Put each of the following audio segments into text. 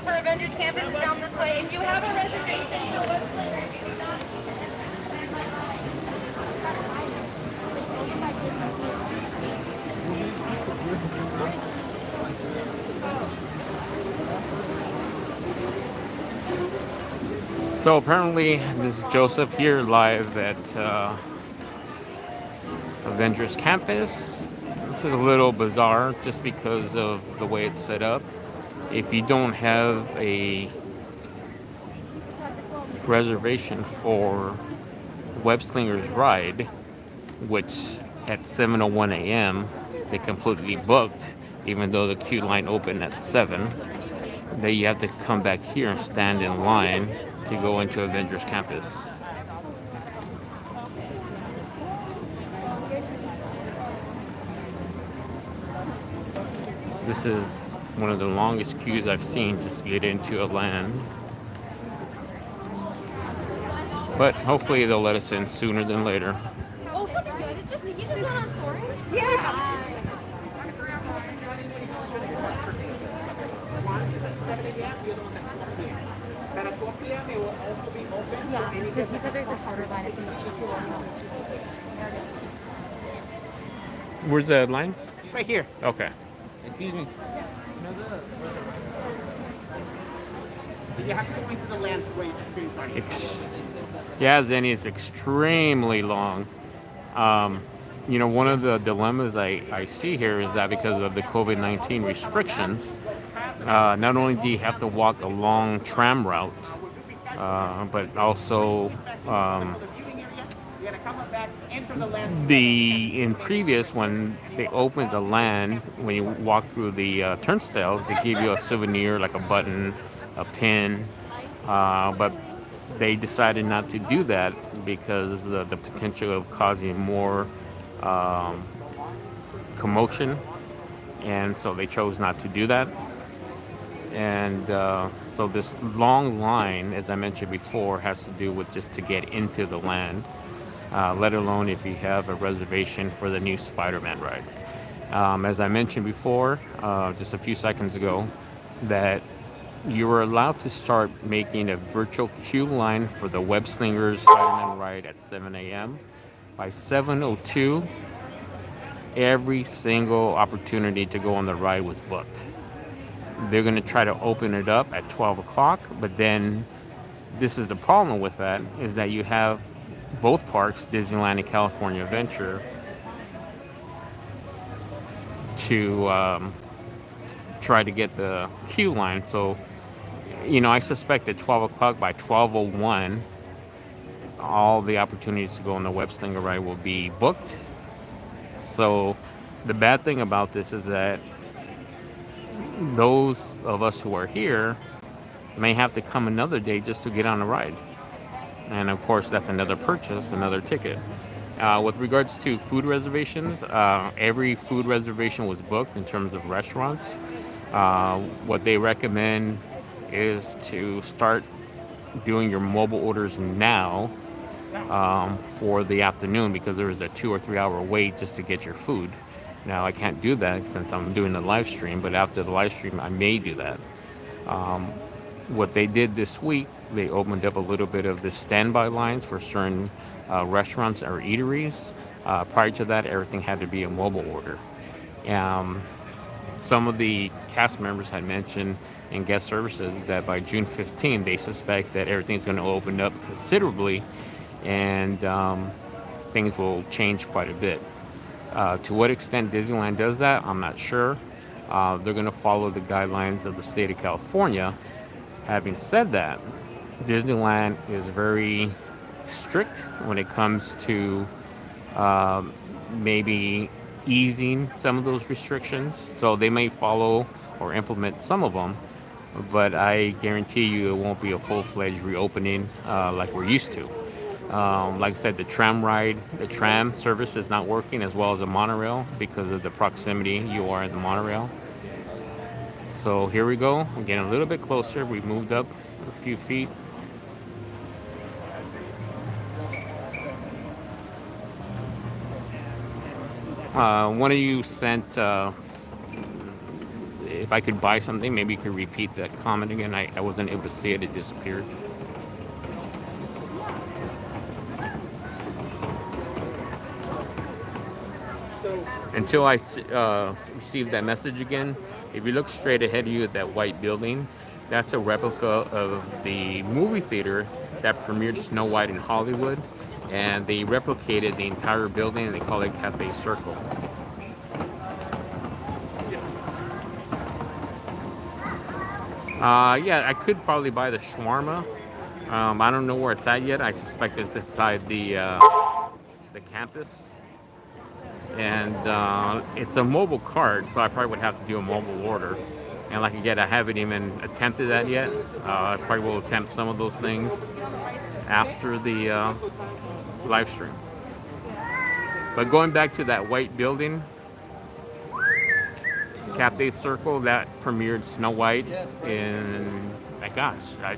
for Avengers Campus is down this way. If you have a reservation for what's So apparently, this is Joseph here live at Avengers Campus. This is a little bizarre just because of the way it's set up. If you don't have a reservation for Web Slingers ride, which at 7:01 a.m. they completely booked, even though the queue line opened at 7, then you have to come back here and stand in line to go into Avengers Campus. This is one of the longest queues I've seen just to get into a land. But hopefully they'll let us in sooner than later. Oh, pretty good. It's just, he just got on touring? Yeah. Yeah, because he said there's a shorter line if you need to. Where's the line? Right here. Okay. Excuse me. You have to go into the land where you Yeah, Zennie is extremely long. You know, one of the dilemmas I see here is that because of the COVID-19 restrictions, not only do you have to walk a long tram route, but also in previous, when they opened the land, when you walk through the turnstiles, they give you a souvenir like a button, a pin, but they decided not to do that because of the potential of causing more commotion, and so they chose not to do that. And so this long line, as I mentioned before, has to do with just to get into the land, let alone if you have a reservation for the new Spider-Man ride. As I mentioned before, just a few seconds ago, that you were allowed to start making a virtual queue line for the Web Slingers Spider-Man ride at 7 a.m. By 7:02, every single opportunity to go on the ride was booked. They're going to try to open it up at 12 o'clock, but then this is the problem with that, is that you have both parks, Disneyland and California Adventure, to try to get the queue line. So, you know, I suspect at 12 o'clock, by 12:01, all the opportunities to go on the Web Slinger ride will be booked. So the bad thing about this is that those of us who are here may have to come another day just to get on the ride. And of course, that's another purchase, another ticket. With regards to food reservations, every food reservation was booked in terms of restaurants. What they recommend is to start doing your mobile orders now for the afternoon, because there is a 2 or 3 hour wait just to get your food. Now, I can't do that since I'm doing the live stream, but after the live stream, I may do that. What they did this week, they opened up a little bit of the standby lines for certain restaurants or eateries. Prior to that, everything had to be a mobile order. Some of the cast members had mentioned in guest services that by June 15, they suspect that everything's going to open up considerably, and things will change quite a bit. To what extent Disneyland does that, I'm not sure. They're going to follow the guidelines of the state of California. Having said that, Disneyland is very strict when it comes to maybe easing some of those restrictions. So they may follow or implement some of them, but I guarantee you it won't be a full-fledged reopening like we're used to. Like I said, the tram service is not working, as well as the monorail, because of the proximity you are in the monorail. So here we go. I'm getting a little bit closer. We moved up a few feet. One of you sent if I could buy something, maybe you could repeat that comment again. I wasn't able to see it. It disappeared. Until I receive that message again, if you look straight ahead of you at that white building, that's a replica of the movie theater that premiered Snow White in Hollywood. And they replicated the entire building and they call it Cafe Circle. Yeah, I could probably buy the shawarma. I don't know where it's at yet. I suspect it's inside the campus. And it's a mobile card, so I probably would have to do a mobile order. And like again, I haven't even attempted that yet. I probably will attempt some of those things after the live stream. But going back to that white building, Cafe Circle, that premiered Snow White in, my gosh, I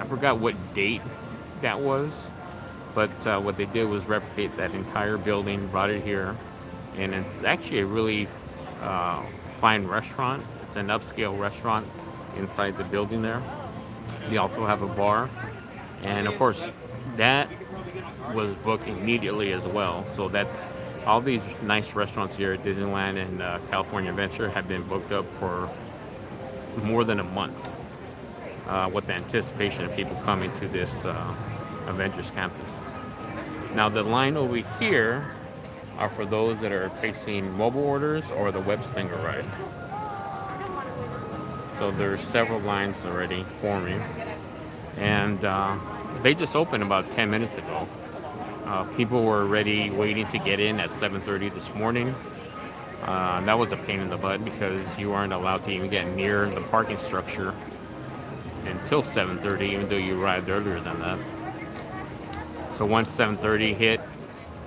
forgot what date that was. But what they did was replicate that entire building, brought it here. And it's actually a really fine restaurant. It's an upscale restaurant inside the building there. They also have a bar. And of course, that was booked immediately as well. So that's all these nice restaurants here at Disneyland and California Adventure have been booked up for more than a month with the anticipation of people coming to this Avengers campus. Now the line over here are for those that are placing mobile orders or the web slinger ride. So there's several lines already forming, and they just opened about 10 minutes ago. People were already waiting to get in at 7:30 this morning. That was a pain in the butt because you aren't allowed to even get near the parking structure until 7:30, even though you arrived earlier than that. So once 7:30 hit,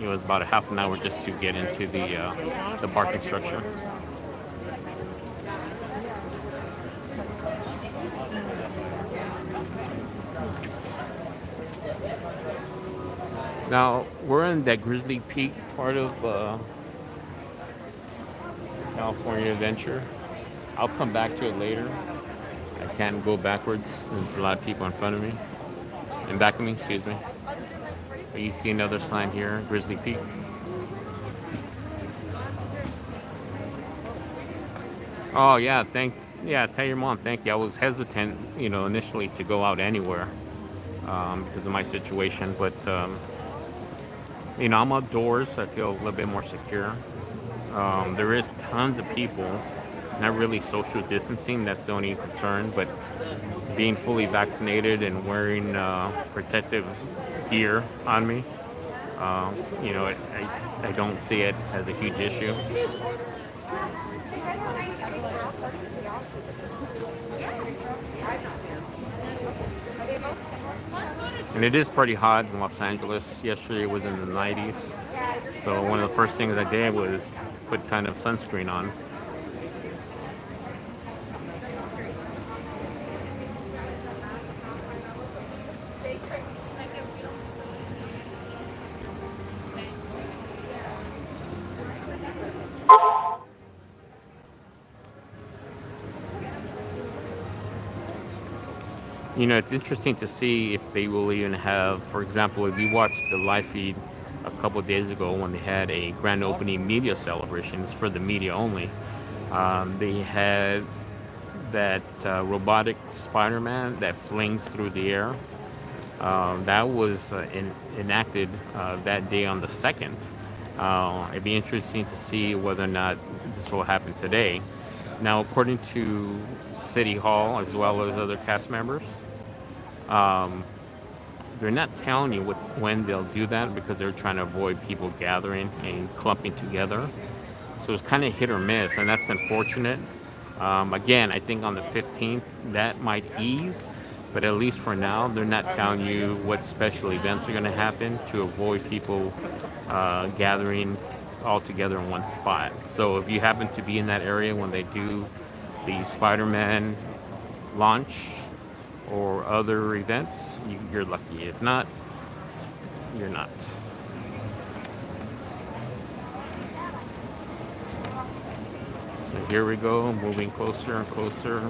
it was about a half an hour just to get into the parking structure. Now we're in that Grizzly Peak part of California Adventure. I'll come back to it later. I can't go backwards. There's a lot of people in front of me. And back of me, excuse me. But you see another sign here, Grizzly Peak. Oh yeah, tell your mom thank you. I was hesitant, initially to go out anywhere because of my situation, but I'm outdoors. I feel a little bit more secure. There is tons of people, not really social distancing. That's the only concern, but being fully vaccinated and wearing protective gear on me, I don't see it as a huge issue. And it is pretty hot in Los Angeles. Yesterday it was in the 90s. So one of the first things I did was put a ton of sunscreen on. It's interesting to see if they will even have, for example, if you watched the live feed a couple of days ago when they had a grand opening media celebration, it's for the media only. They had that robotic Spider-Man that flings through the air. That was enacted that day on the 2nd. It'd be interesting to see whether or not this will happen today. Now, according to City Hall as well as other cast members, they're not telling you when they'll do that because they're trying to avoid people gathering and clumping together. So it's kind of hit or miss, and that's unfortunate. Again, I think on the 15th that might ease, but at least for now, they're not telling you what special events are going to happen to avoid people gathering all together in one spot. So if you happen to be in that area when they do the Spider-Man launch or other events, you're lucky. If not, you're not. So Here we go, moving closer and closer.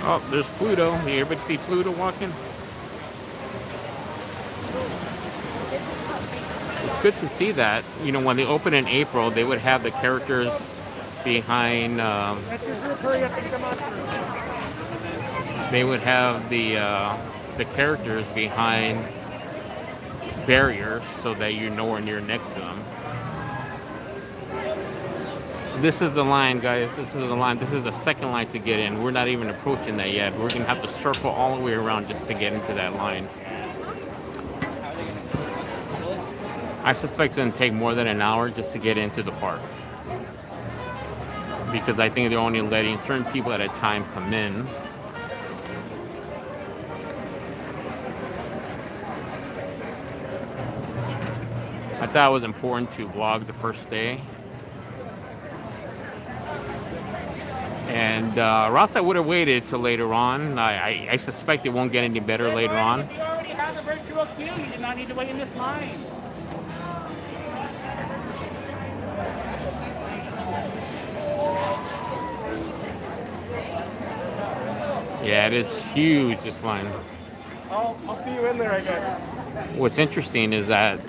Oh, there's Pluto. You everybody see Pluto walking? It's good to see that. You know, when they open in April, they would have the characters behind. They would have the characters behind barriers so that you're nowhere near next to them. This is the line, guys. This is the line. This is the second line to get in. We're not even approaching that yet. We're gonna have to circle all the way around just to get into that line. I suspect it's gonna take more than an hour just to get into the park, because I think they're only letting certain people at a time come in. I thought it was important to vlog the first day. And Ross, I would have waited till later on. I suspect it won't get any better later on. You already have the virtual queue. You did not need to wait in this line. Yeah, it is huge, this line. I'll see you in there, I guess. What's interesting is that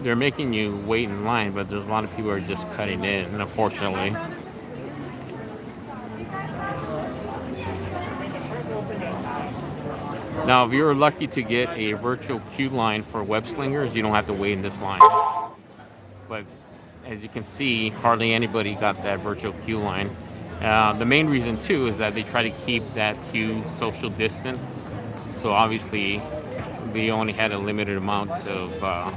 they're making you wait in line, but there's a lot of people who are just cutting in, unfortunately. Now, if you're lucky to get a virtual queue line for web slingers, you don't have to wait in this line. But as you can see, hardly anybody got that virtual queue line. The main reason too is that they try to keep that queue social distance. So obviously, they only had a limited amount of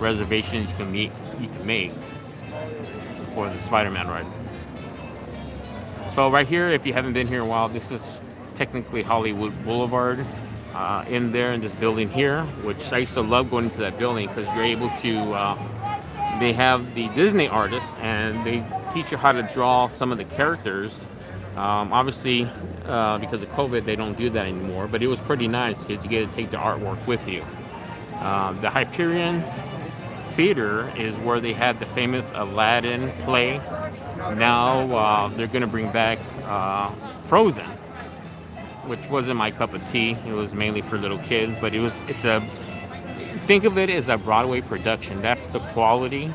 reservations you can make for the Spider-Man ride. So right here, if you haven't been here in a while, this is technically Hollywood Boulevard. In there in this building here, which I used to love going into that building because you're able to. They have the Disney artists and they teach you how to draw some of the characters. Obviously, because of COVID, they don't do that anymore. But it was pretty nice because you get to take the artwork with you. The Hyperion Theater is where they had the famous Aladdin play. Now they're going to bring back Frozen, which wasn't my cup of tea. It was mainly for little kids, but think of it as a Broadway production. That's the quality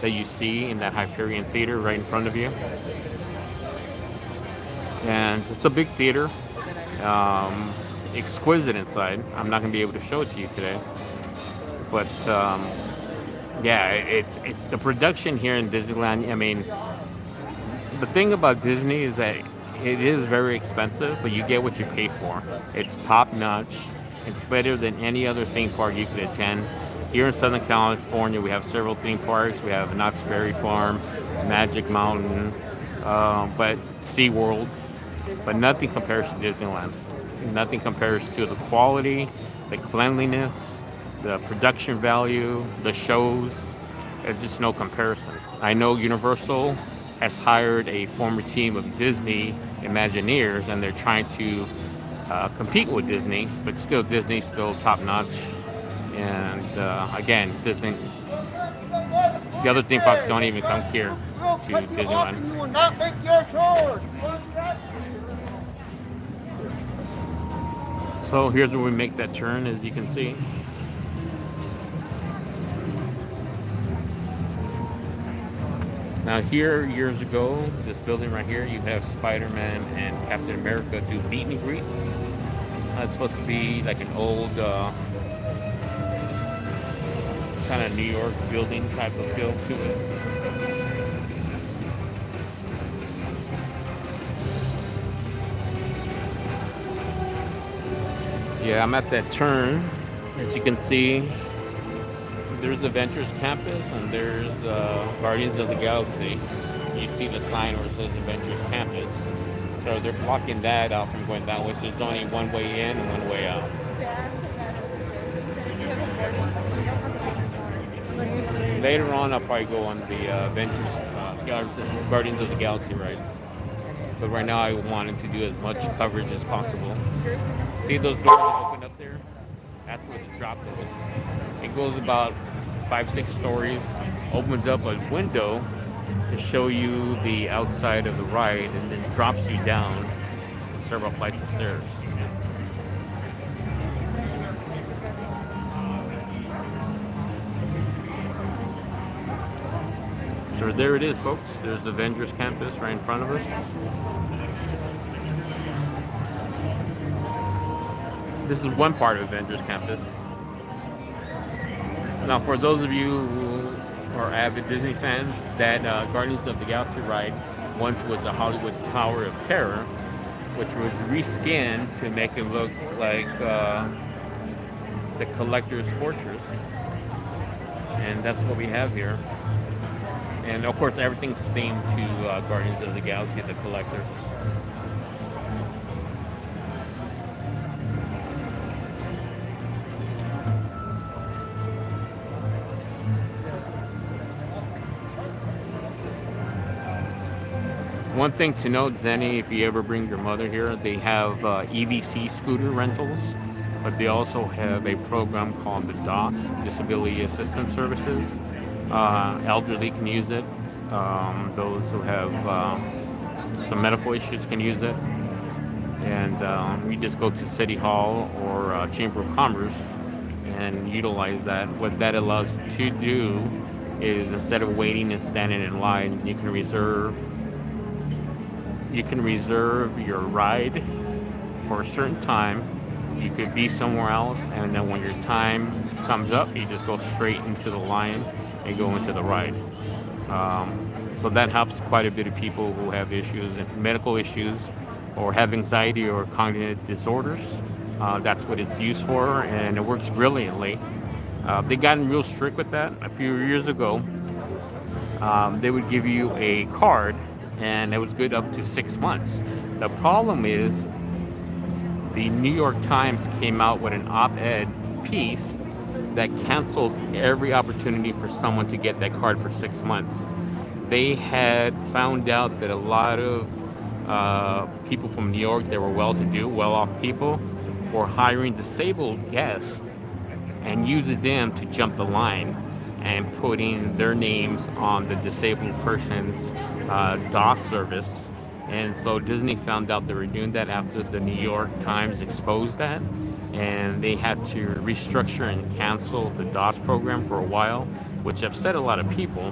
that you see in that Hyperion Theater right in front of you. And it's a big theater, exquisite inside. I'm not gonna be able to show it to you today, but yeah, it's the production here in Disneyland. I mean, the thing about Disney is that it is very expensive, but you get what you pay for. It's top notch. It's better than any other theme park you could attend. Here in Southern California, we have several theme parks. We have Knott's Berry Farm, Magic Mountain, but SeaWorld. But nothing compares to Disneyland. Nothing compares to the quality, the cleanliness, the production value, the shows. There's just no comparison. I know Universal has hired a former team of Disney Imagineers, and they're trying to compete with Disney, but still Disney's still top notch. And again, Disney, the other theme parks don't even come here to Disneyland. You will not make your chores. So here's where we make that turn, as you can see. Now here, years ago, this building right here, you have Spider-Man and Captain America do meet and greets. It's supposed to be like an old kind of New York building type of feel to it. Yeah, I'm at that turn. As you can see, there's Avengers Campus and there's Guardians of the Galaxy. You see the sign where it says Avengers Campus. So they're blocking that out from going that way, so there's only one way in and one way out. Later on, I'll probably go on the Avengers, Guardians of the Galaxy ride. But right now, I wanted to do as much coverage as possible. See those doors that open up there? That's where the drop goes. It goes about 5-6 stories, opens up a window to show you the outside of the ride, and then drops you down several flights of stairs. So there it is, folks. There's the Avengers campus right in front of us. This is one part of Avengers campus. Now, for those of you who are avid Disney fans, that Guardians of the Galaxy ride once was a Hollywood Tower of Terror, which was reskinned to make it look like the Collector's Fortress. And that's what we have here. And of course, everything's themed to Guardians of the Galaxy, the Collector. One thing to note, Zennie, if you ever bring your mother here, they have EVC scooter rentals, but they also have a program called the DOS, Disability Assistance Services. Elderly can use it. Those who have some medical issues can use it. And you just go to City Hall or Chamber of Commerce and utilize that. What that allows you to do is, instead of waiting and standing in line, you can reserve your ride for a certain time. You could be somewhere else, and then when your time comes up, you just go straight into the line and go into the ride. So that helps quite a bit of people who have issues, medical issues, or have anxiety or cognitive disorders. That's what it's used for, and it works brilliantly. They've gotten real strict with that. A few years ago, they would give you a card, and it was good up to 6 months. The problem is, the New York Times came out with an op-ed piece that canceled every opportunity for someone to get that card for 6 months. They had found out that a lot of people from New York that were well-to-do, well-off people, were hiring disabled guests and using them to jump the line and putting their names on the disabled person's DOS service. And so Disney found out they were doing that after the New York Times exposed that, and they had to restructure and cancel the DOS program for a while, which upset a lot of people.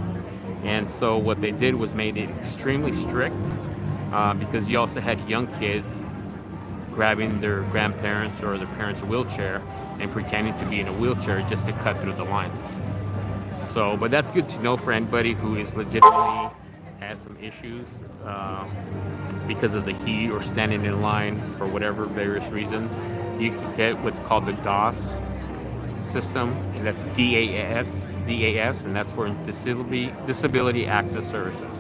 And so what they did was made it extremely strict, because you also had young kids grabbing their grandparents or their parents' wheelchair and pretending to be in a wheelchair just to cut through the lines. So, but that's good to know for anybody who is legitimately has some issues because of the heat or standing in line for whatever various reasons. You can get what's called the DAS system, and that's DAS, and that's for Disability Access Services.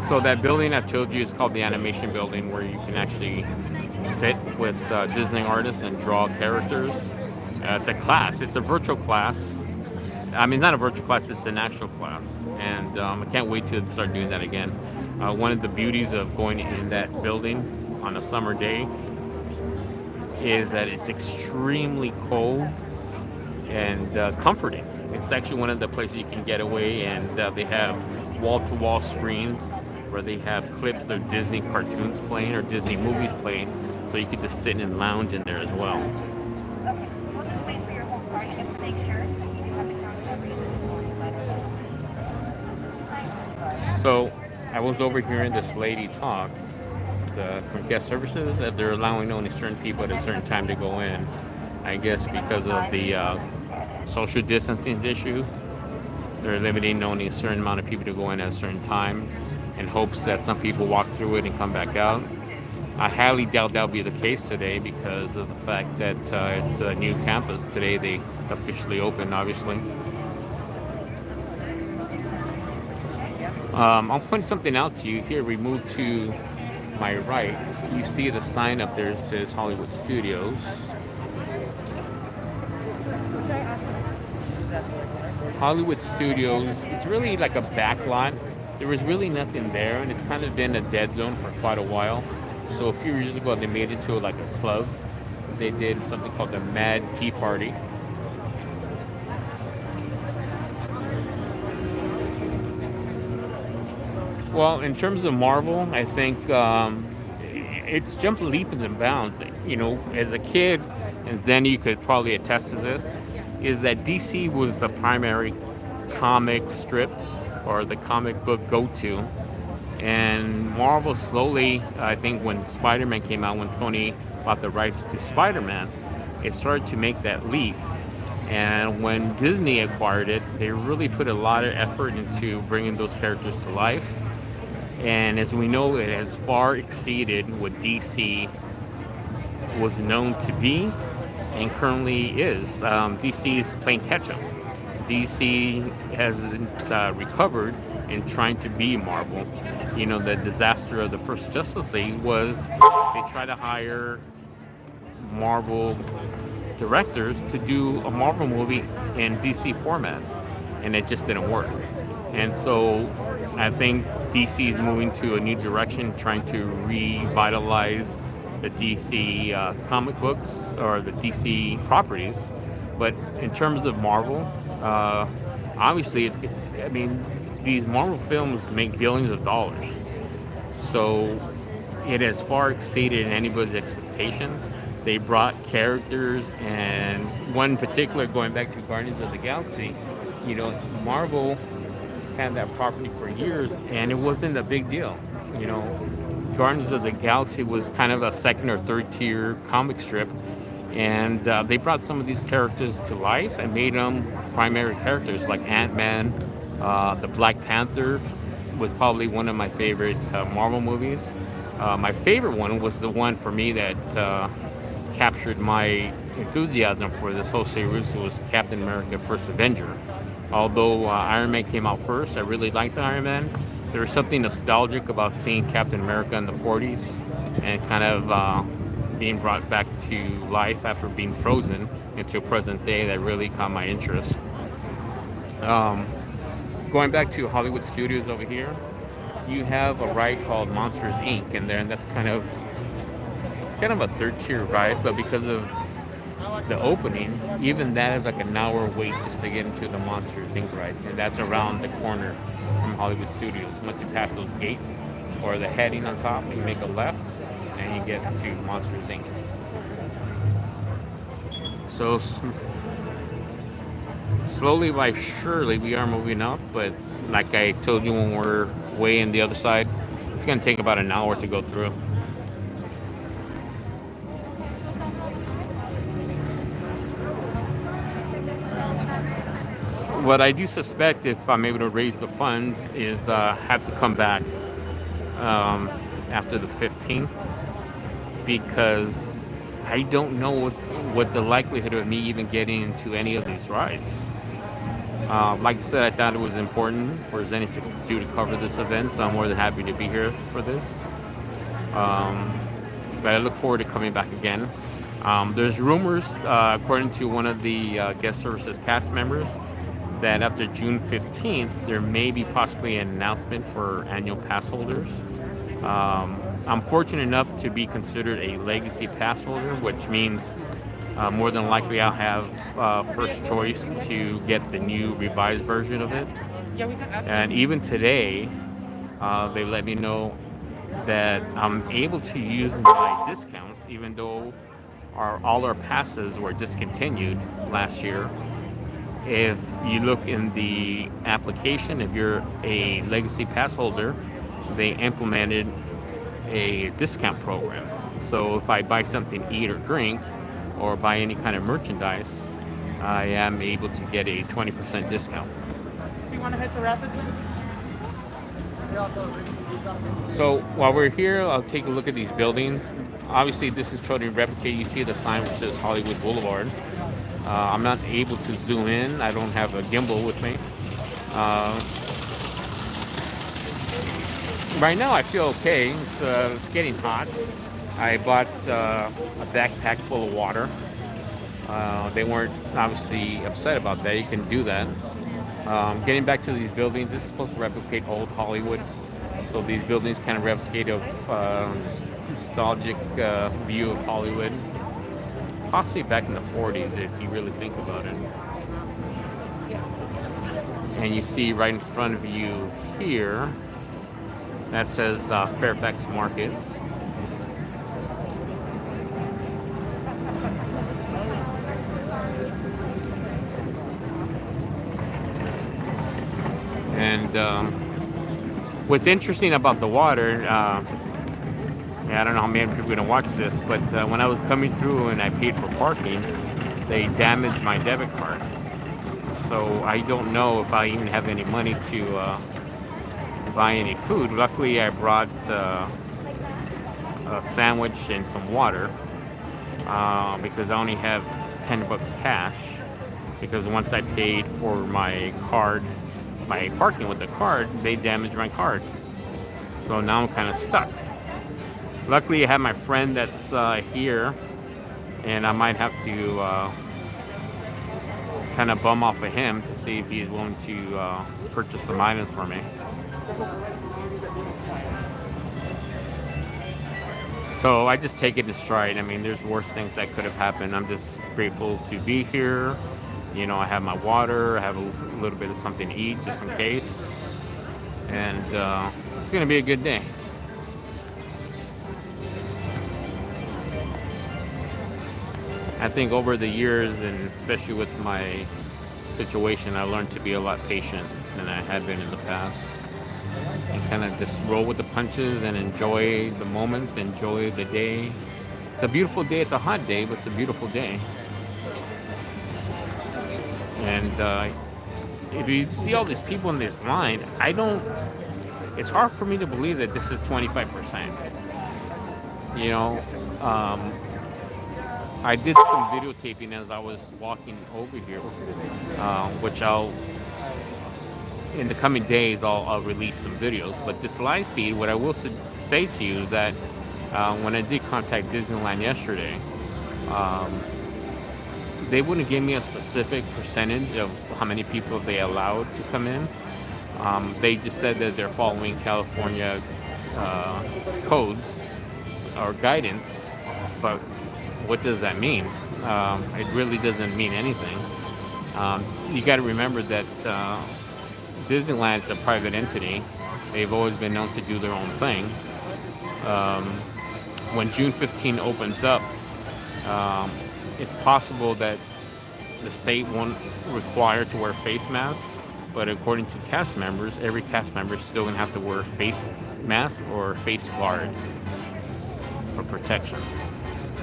So that building I told you is called the Animation Building, where you can actually sit with Disney artists and draw characters. It's a class. It's a virtual class. I mean, not a virtual class, it's an actual class. And I can't wait to start doing that again. One of the beauties of going in that building on a summer day is that it's extremely cold and comforting. It's actually one of the places you can get away, and they have wall-to-wall screens where they have clips of Disney cartoons playing or Disney movies playing, so you could just sit and lounge in there as well. Okay, we'll just wait for your home card just to make sure that you do have the counter. So I was overhearing this lady talk from guest services that they're allowing only certain people at a certain time to go in. I guess because of the social distancing issue, they're limiting only a certain amount of people to go in at a certain time, in hopes that some people walk through it and come back out. I highly doubt that'll be the case today because of the fact that it's a new campus. Today they officially opened, obviously. I'll point something out to you here. We move to my right. You see the sign up there that says Hollywood Studios. Hollywood Studios, it's really like a back lot. There was really nothing there, and it's kind of been a dead zone for quite a while. So a few years ago, they made it to like a club. They did something called the Mad Tea Party. Well, in terms of Marvel, I think it's jumped leaps and bounds. You know, as a kid, and then you could probably attest to this, is that DC was the primary comic strip or the comic book go-to. And Marvel slowly, I think when Spider-Man came out, when Sony bought the rights to Spider-Man, it started to make that leap. And when Disney acquired it, they really put a lot of effort into bringing those characters to life. And as we know, it has far exceeded what DC was known to be and currently is. DC is playing catch-up. DC has recovered in trying to be Marvel. You know, the disaster of the first Justice League was they tried to hire Marvel directors to do a Marvel movie in DC format, and it just didn't work. And so I think DC is moving to a new direction, trying to revitalize the DC comic books or the DC properties. But in terms of Marvel, obviously, I mean, these Marvel films make billions of dollars. So it has far exceeded anybody's expectations. They brought characters, and one particular, going back to Guardians of the Galaxy, you know, Marvel had that property for years, and it wasn't a big deal. You know, Guardians of the Galaxy was kind of a second or third tier comic strip, and they brought some of these characters to life and made them primary characters, like Ant-Man. The Black Panther was probably one of my favorite Marvel movies. My favorite one was the one for me that captured my enthusiasm for this whole series. Was Captain America: First Avenger. Although Iron Man came out first, I really liked Iron Man. There was something nostalgic about seeing Captain America in the 40s and kind of being brought back to life after being frozen into present day that really caught my interest. Going back to Hollywood Studios over here, you have a ride called Monsters Inc. in there, and that's kind of a third tier ride, but because of the opening, even that is like an hour wait just to get into the Monsters Inc. ride, and that's around the corner from Hollywood Studios. Once you pass those gates or the heading on top, you make a left and you get to Monsters Inc. So slowly by surely we are moving up, but like I told you when we're way in the other side, it's going to take about an hour to go through. What I do suspect, if I'm able to raise the funds, is have to come back after the 15th, because I don't know what the likelihood of me even getting into any of these rides. Like I said, I thought it was important for Zennie 62 to cover this event, so I'm more than happy to be here for this. But I look forward to coming back again. There's rumors, according to one of the guest services cast members, that after June 15th, there may be possibly an announcement for annual pass holders. I'm fortunate enough to be considered a legacy pass holder, which means more than likely I'll have first choice to get the new revised version of it. And even today, they let me know that I'm able to use my discounts, even though all our passes were discontinued last year. If you look in the application, if you're a legacy pass holder, they implemented a discount program. So if I buy something to eat or drink, or buy any kind of merchandise, I am able to get a 20% discount. Do you want to hit the rapids? So while we're here, I'll take a look at these buildings. Obviously, this is trying to replicate. You see the sign which says Hollywood Boulevard. I'm not able to zoom in. I don't have a gimbal with me. right now I feel okay. It's getting hot. I bought a backpack full of water. They weren't obviously upset about that. You can do that. Getting back to these buildings, this is supposed to replicate old Hollywood. So these buildings kind of replicate of this nostalgic view of Hollywood. Possibly back in the 40s if you really think about it. And you see right in front of you here, that says Fairfax Market. And what's interesting about the water, I don't know how many people are going to watch this, but when I was coming through and I paid for parking, they damaged my debit card. So I don't know if I even have any money to buy any food. Luckily, I brought a sandwich and some water because I only have $10 cash. Because once I paid for my card, my parking with the card, they damaged my card. So now I'm kind of stuck. Luckily, I have my friend that's here, and I might have to kind of bum off of him to see if he's willing to purchase some items for me. So I just take it in stride. I mean, there's worse things that could have happened. I'm just grateful to be here. You know, I have my water, I have a little bit of something to eat just in case. And it's going to be a good day. I think over the years, and especially with my situation, I learned to be a lot patient than I had been in the past. And kind of just roll with the punches and enjoy the moment, enjoy the day. It's a beautiful day. It's a hot day, but it's a beautiful day. And if you see all these people in this line, it's hard for me to believe that this is 25%. You know, I did some videotaping as I was walking over here, which in the coming days, I'll release some videos. But this live feed, what I will say to you is that when I did contact Disneyland yesterday, they wouldn't give me a specific percentage of how many people they allowed to come in. They just said that they're following California codes or guidance, but what does that mean? It really doesn't mean anything. You got to remember that Disneyland is a private entity. They've always been known to do their own thing. When June 15 opens up, it's possible that the state won't require to wear face masks, but according to cast members, every cast member is still going to have to wear a face mask or face guard for protection.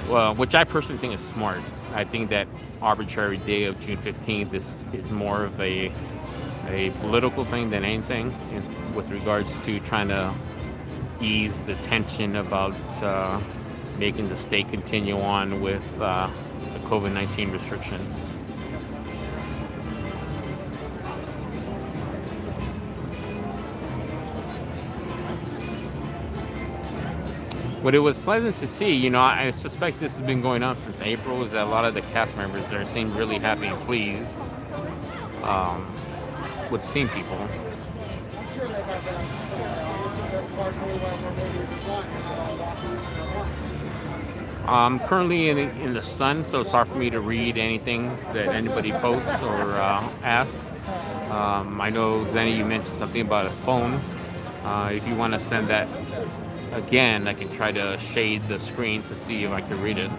Well, which I personally think is smart. I think that arbitrary day of June 15th is more of a political thing than anything with regards to trying to ease the tension about making the state continue on with the COVID-19 restrictions. What it was pleasant to see, you know, I suspect this has been going on since April, is that a lot of the cast members there seem really happy and pleased with seeing people. I'm currently in the sun, so it's hard for me to read anything that anybody posts or asks. I know, Zennie, you mentioned something about a phone. If you want to send that again, I can try to shade the screen to see if I can read it.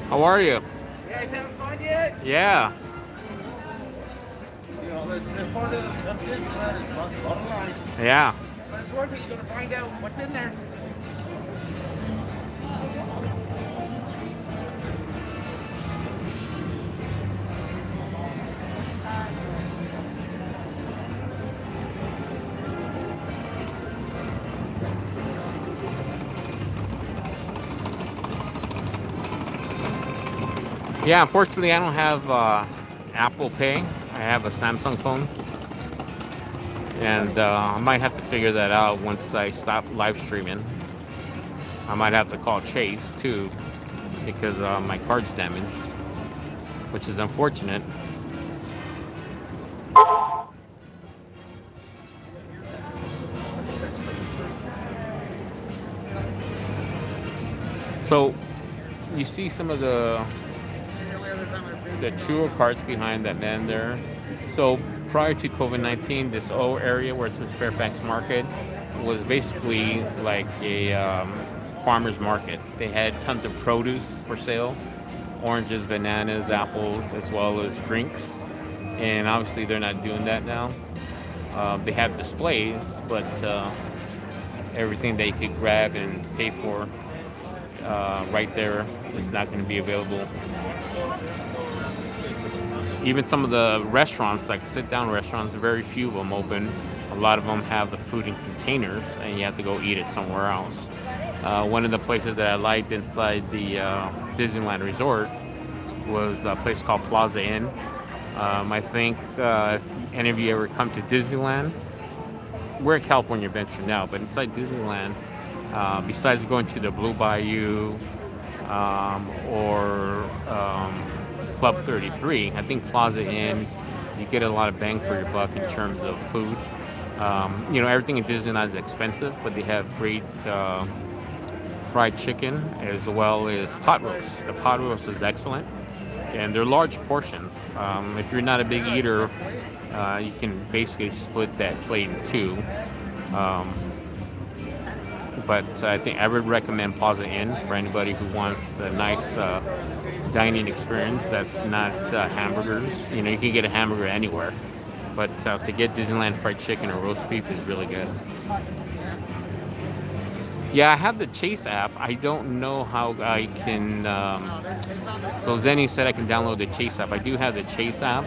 How are you? You guys having fun yet? Yeah. You know, the part of Disneyland is bottom line. Yeah. But it's worth it. You're going to find out what's in there. Yeah, unfortunately, I don't have Apple Pay. I have a Samsung phone, and I might have to figure that out once I stop live streaming. I might have to call Chase too because my card's damaged, which is unfortunate. So you see some of the tour carts behind that man there. So prior to COVID-19, this O area where it says Fairfax Market was basically like a farmer's market. They had tons of produce for sale, oranges, bananas, apples, as well as drinks. And obviously they're not doing that now. They have displays, but everything that you could grab and pay for right there is not going to be available. Even some of the restaurants, like sit-down restaurants, very few of them open. A lot of them have the food in containers, and you have to go eat it somewhere else. One of the places that I liked inside the Disneyland Resort was a place called Plaza Inn. I think if any of you ever come to Disneyland, we're at California Adventure now, but inside Disneyland, besides going to the Blue Bayou or Club 33, I think Plaza Inn, you get a lot of bang for your buck in terms of food. Everything in Disneyland is expensive, but they have great fried chicken as well as pot roast. The pot roast is excellent, and they're large portions. If you're not a big eater, you can basically split that plate in two. But I think I would recommend Plaza Inn for anybody who wants the nice dining experience that's not hamburgers. You can get a hamburger anywhere, but to get Disneyland fried chicken or roast beef is really good. Yeah, I have the Chase app. I don't know how I can. So Zennie said I can download the Chase app. I do have the Chase app,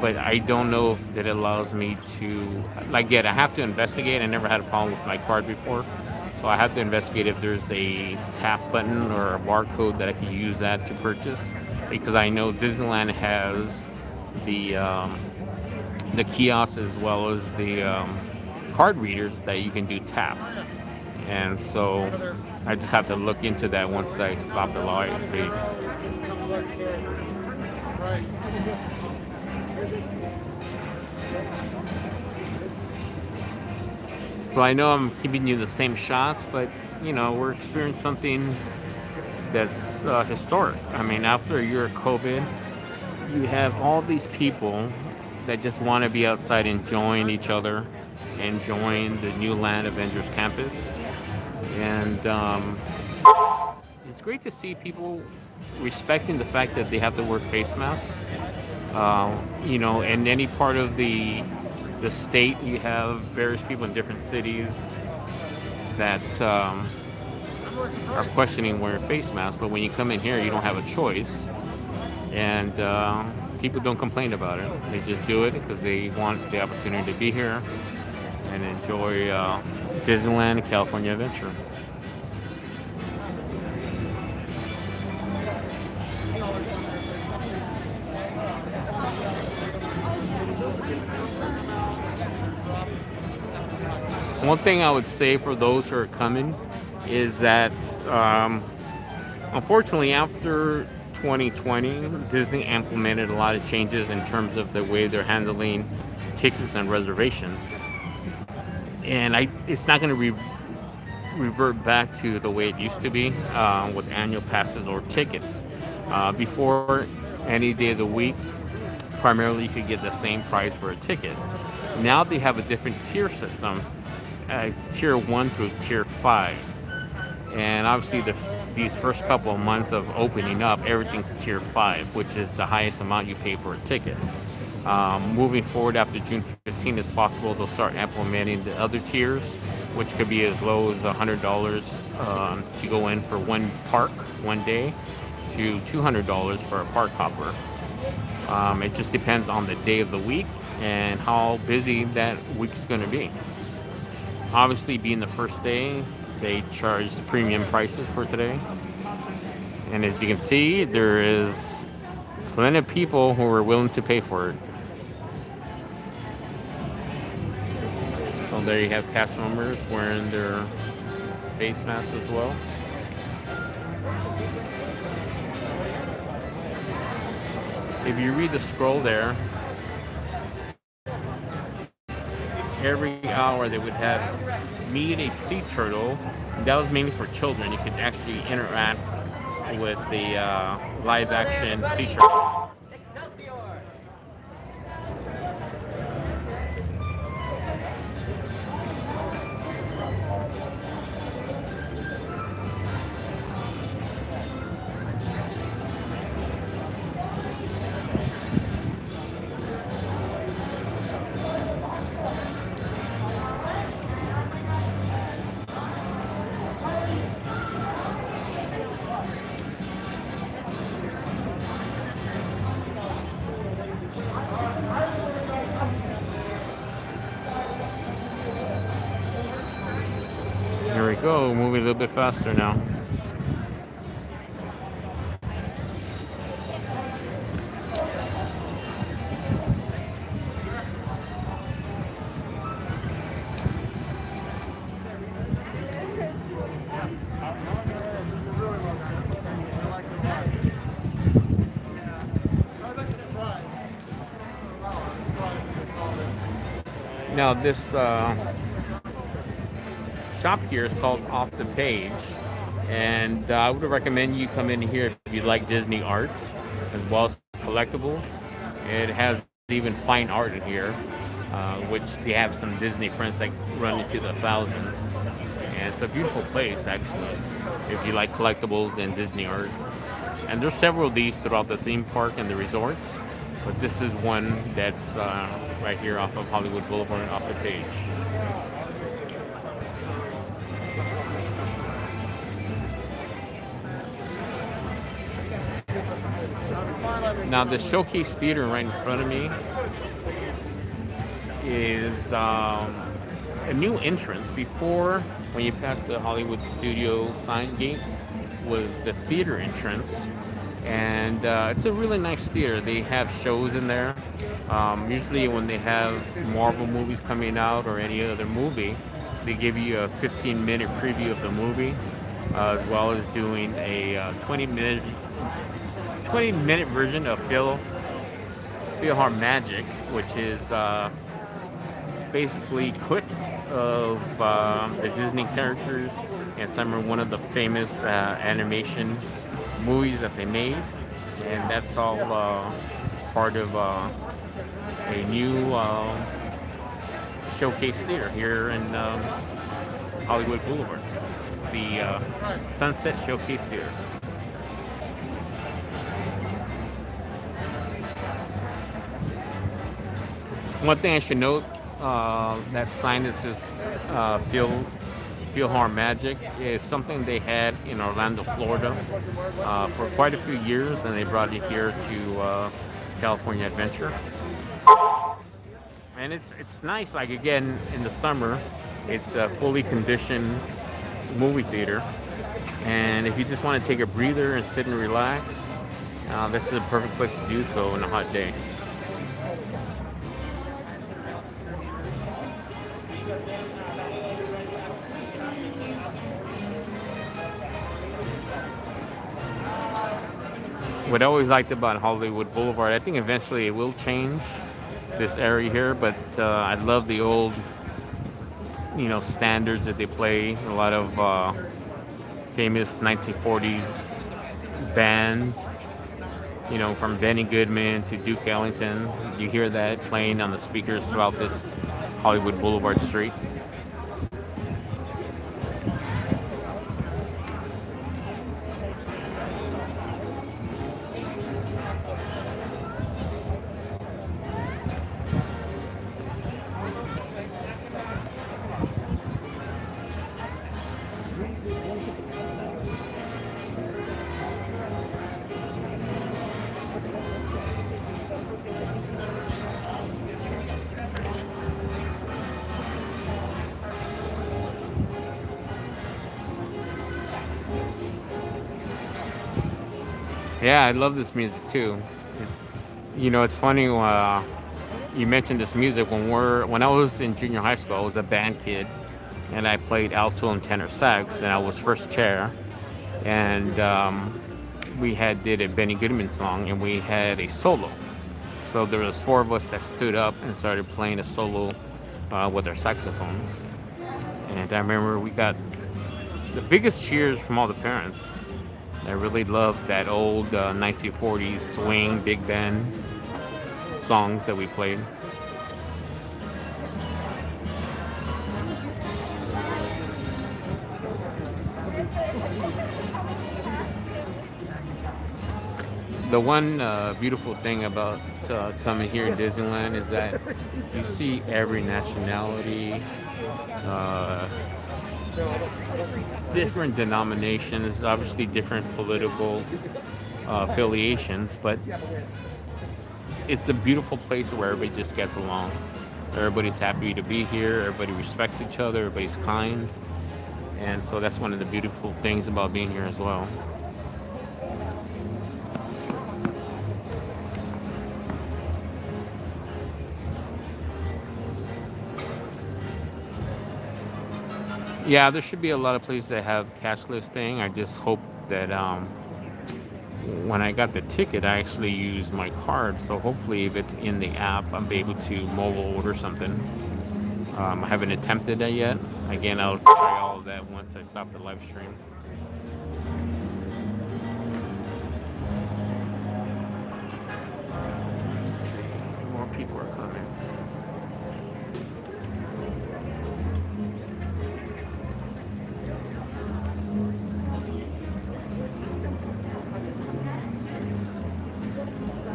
but I don't know if that allows me to. I have to investigate. I never had a problem with my card before. So I have to investigate if there's a tap button or a barcode that I can use that to purchase, because I know Disneyland has the kiosks as well as the card readers that you can do tap, and so I just have to look into that once I stop the live feed. So I know I'm giving you the same shots, but we're experiencing something that's historic. I mean, after a year of COVID, you have all these people that just want to be outside enjoying each other, enjoying the new Land Avengers campus, and it's great to see people respecting the fact that they have to wear face masks. In any part of the state, you have various people in different cities that are questioning wearing face masks, but when you come in here, you don't have a choice, and people don't complain about it. They just do it because they want the opportunity to be here and enjoy Disneyland California Adventure. One thing I would say for those who are coming is that, unfortunately, after 2020, Disney implemented a lot of changes in terms of the way they're handling tickets and reservations. And it's not going to revert back to the way it used to be with annual passes or tickets. Before, any day of the week, primarily you could get the same price for a ticket. Now they have a different tier system. It's tier 1 through tier 5, and obviously these first couple of months of opening up, everything's tier 5, which is the highest amount you pay for a ticket. Moving forward after June 15th, it's possible they'll start implementing the other tiers, which could be as low as $100 to go in for one park one day, to $200 for a park hopper. It just depends on the day of the week and how busy that week's going to be. Obviously, being the first day, they charged premium prices for today. And as you can see, there is Plenty of people who were willing to pay for it. So there you have cast members wearing their face masks as well. If you read the scroll there, every hour they would have meet a sea turtle. That was mainly for children. You could actually interact with the live action sea turtle. Here we go, moving a little bit faster now. Now this shop here is called Off the Page, and I would recommend you come in here if you like Disney art as well as collectibles. It has even fine art in here, which they have some Disney prints that run into the thousands, and it's a beautiful place actually if you like collectibles and Disney art. And there's several of these throughout the theme park and the resort, but this is one that's right here off of Hollywood Boulevard, Off the Page. Now the Showcase Theater right in front of me is a new entrance. Before, when you pass the Hollywood Studio sign gates, was the theater entrance, and it's a really nice theater. They have shows in there. Usually when they have Marvel movies coming out or any other movie, they give you a 15-minute preview of the movie, as well as doing a 20-minute version of Philhar Magic, which is basically clips of the Disney characters and some are one of the famous animation movies that they made, and that's all part of a new Showcase Theater here in Hollywood Boulevard. It's the Sunset Showcase Theater. One thing I should note, that sign is just Philhar Magic is something they had in Orlando, Florida for quite a few years, and they brought it here to California Adventure. And it's nice, like again, in the summer, it's a fully conditioned movie theater. And if you just want to take a breather and sit and relax, this is a perfect place to do so on a hot day. What I always liked about Hollywood Boulevard, I think eventually it will change this area here, but I love the old, standards that they play. A lot of famous 1940s bands, from Benny Goodman to Duke Ellington. You hear that playing on the speakers throughout this Hollywood Boulevard street. Yeah, I love this music too. You know, it's funny. You mentioned this music when I was in junior high school. I was a band kid, and I played alto and tenor sax, and I was first chair. And we did a Benny Goodman song, and we had a solo. So there was four of us that stood up and started playing a solo with our saxophones. And I remember we got the biggest cheers from all the parents. I really loved that old 1940s swing big band songs that we played. The one beautiful thing about coming here in Disneyland is that you see every nationality, different denominations, obviously different political affiliations, but it's a beautiful place where everybody just gets along. Everybody's happy to be here, everybody respects each other, everybody's kind, and so that's one of the beautiful things about being here as well. Yeah, there should be a lot of places that have cashless thing. I just hope that when I got the ticket, I actually used my card. So hopefully, if it's in the app, I'll be able to mobile order something. I haven't attempted that yet. Again, I'll try all of that once I stop the live stream. Let's see, more people are coming.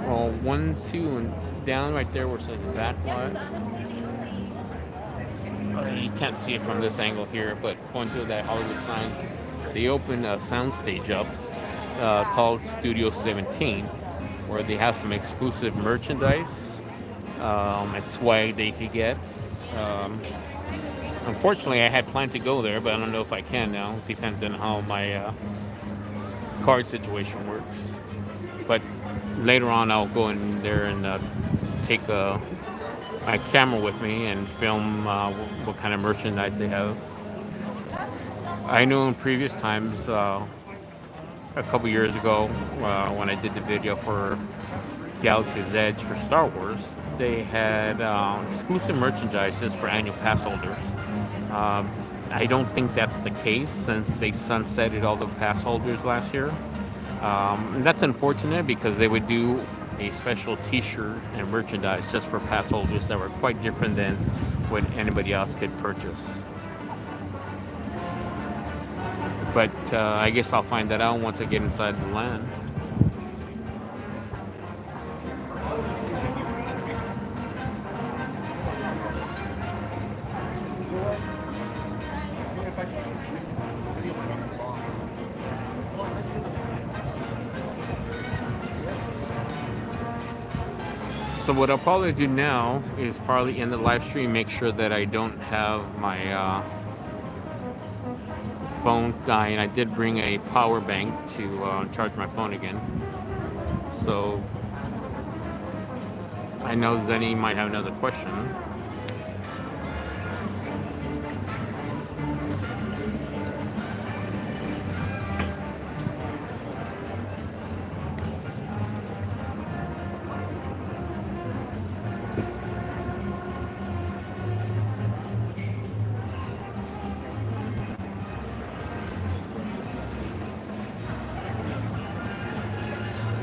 Oh, 1, 2, and down right there where it says backlot. You can't see it from this angle here, but going to that Hollywood sign, they opened a soundstage up called Studio 17, where they have some exclusive merchandise and swag they could get. Unfortunately, I had planned to go there, but I don't know if I can now. It depends on how my card situation works. But later on, I'll go in there and take my camera with me and film what kind of merchandise they have. I know in previous times, a couple years ago, when I did the video for Galaxy's Edge for Star Wars, they had exclusive merchandise just for annual pass holders. I don't think that's the case since they sunsetted all the pass holders last year. And that's unfortunate because they would do a special t-shirt and merchandise just for pass holders that were quite different than what anybody else could purchase. But I guess I'll find that out once I get inside the land. So what I'll probably do now is probably end the live stream, make sure that I don't have my phone dying. I did bring a power bank to charge my phone again. So I know Zennie might have another question.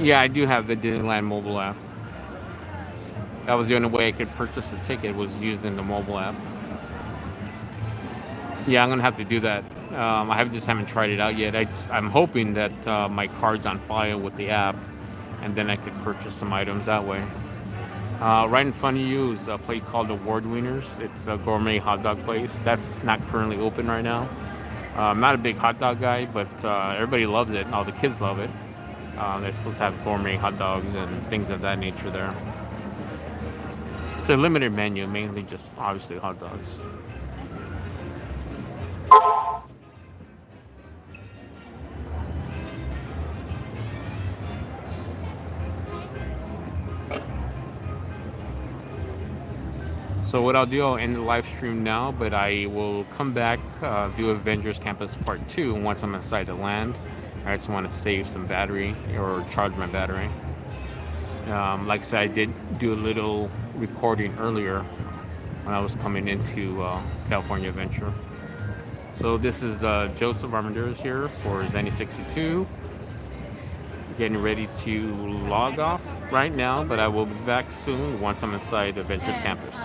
Yeah, I do have the Disneyland mobile app. That was the only way I could purchase a ticket, was using the mobile app. Yeah, I'm gonna have to do that. I just haven't tried it out yet. I'm hoping that my card's on file with the app, and then I could purchase some items that way. Right in front of you is a place called Award Wieners. It's a gourmet hot dog place. That's not currently open right now. I'm not a big hot dog guy, but everybody loves it. All the kids love it. They're supposed to have gourmet hot dogs and things of that nature there. It's a limited menu, mainly just obviously hot dogs. So what I'll do, I'll end the live stream now, but I will come back, do Avengers Campus Part 2 once I'm inside the land. I just want to save some battery or charge my battery. Like I said, I did do a little recording earlier when I was coming into California Adventure. So this is Joseph Armendariz here for Zennie62. Getting ready to log off right now, but I will be back soon once I'm inside Adventures Campus.